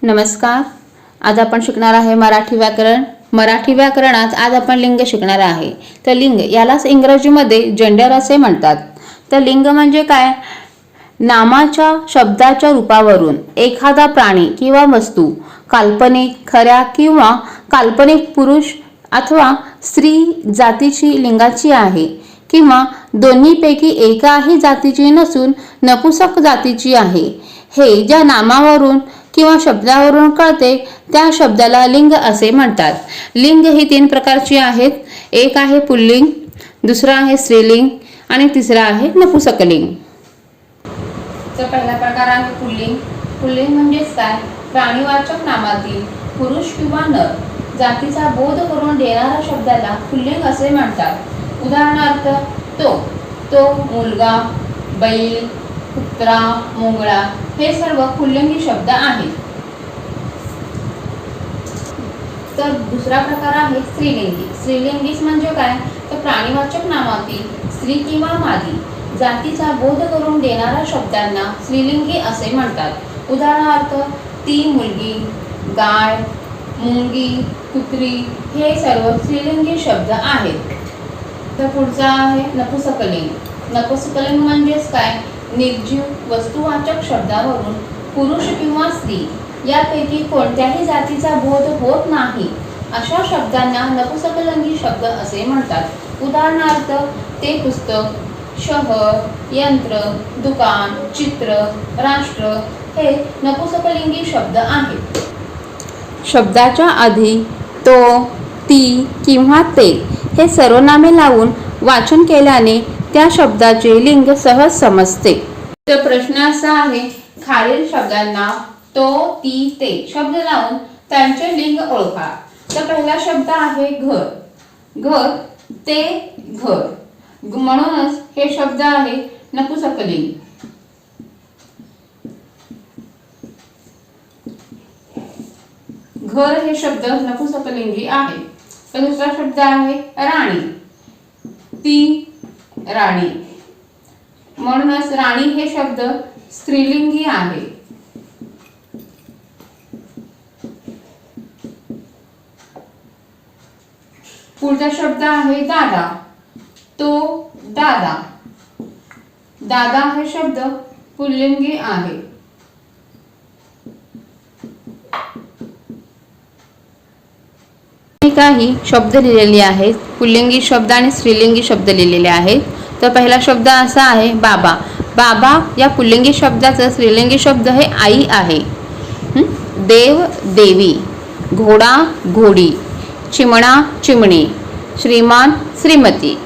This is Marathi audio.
नमस्कार. आज आपण शिकणार आहे मराठी व्याकरण. मराठी व्याकरणात आज आपण लिंग शिकणार आहे. तर लिंग यालाच इंग्रजीमध्ये जेंडर असे म्हणतात. तर लिंग म्हणजे काय? नामाच्या शब्दाच्या रूपावरून एखादा प्राणी किंवा वस्तू काल्पनिक, खऱ्या किंवा काल्पनिक पुरुष अथवा स्त्री जातीची लिंगाची आहे किंवा दोन्हीपैकी एकाही जातीची नसून नपुंसक जातीची आहे. हे ज्या नामावरून किंवा शब्दावरून कळते त्या शब्दाला लिंग असे म्हणतात. लिंग ही 3 प्रकारची आहेत. एक आहे पुल्लिंग, दुसरा आहे स्त्रीलिंग आणि तिसरा आहे नपुंसकलिंग. तर पहिला प्रकार आहे पुल्लिंग. पुल्लिंग म्हणजेच काय? प्राणीवाचक नामातील पुरुष किंवा नर जातीचा बोध करून देणाऱ्या शब्दाला पुल्लिंग असे म्हणतात. उदाहरणार्थ तो, मुलगा, बैल, कुत्रा, मुंगळा हे सर्व पुल्लिंगी शब्द आहेत. तर दुसरा प्रकार आहे स्त्रीलिंगी. स्त्रीलिंगी म्हणजे काय? तर प्राणीवाचक नामातील स्त्री किंवा मादी जातीचा बोध करून देणाऱ्या शब्दांना स्त्रीलिंगी असे म्हणतात. उदाहरणार्थ ती मुलगी, गाय, मुंगी, कुत्री हे सर्व स्त्रीलिंगी शब्द आहेत. तर पुढचा आहे नपुंसकलिंग. नपुंसकलिंग म्हणजेच काय? निर्जीव वस्तुवाचक शब्दावरून पुरुष किंवा स्त्री यापैकी कोणत्याही जातीचा बोध होत नाही अशा शब्दांना नपुंसकलिंगी शब्द असे म्हणतात. उदाहरणार्थ ते पुस्तक, शहर, यंत्र, दुकान, चित्र, राष्ट्र हे नपुंसकलिंगी शब्द आहेत. शब्दाच्या आधी तो, ती किंवा ते हे सर्वनामे लावून वाचन केल्याने त्या शब्दाचे लिंग सहज समजते. तर प्रश्न असा आहे, खालील शब्दांना तो, ती, ते शब्द लावून त्यांचे लिंग ओळखा. तर पहिला शब्द आहे घर. घर, ते, घर. म्हणूनच हे शब्द आहे नपुंसकलिंग. घर हे शब्द नपुंसकलिंगी आहे. तर दुसरा शब्द आहे राणी. ती, राणी. म्हणूनच राणी हे शब्द स्त्रीलिंगी आहे. पुढचा शब्द आहे दादा. तो, दादा. दादा हे शब्द पुल्लिंगी आहे. काही शब्द लिहिलेले आहेत. पुल्लिंगी शब्द आणि स्त्रीलिंगी शब्द लिहिलेले आहेत. तर पहिला शब्द असा आहे बाबा. बाबा या पुल्लिंगी शब्दाचा स्त्रीलिंगी शब्द हे आई आहे. देव, देवी. घोडा, घोडी. चिमणा, चिमणी. श्रीमान, श्रीमती.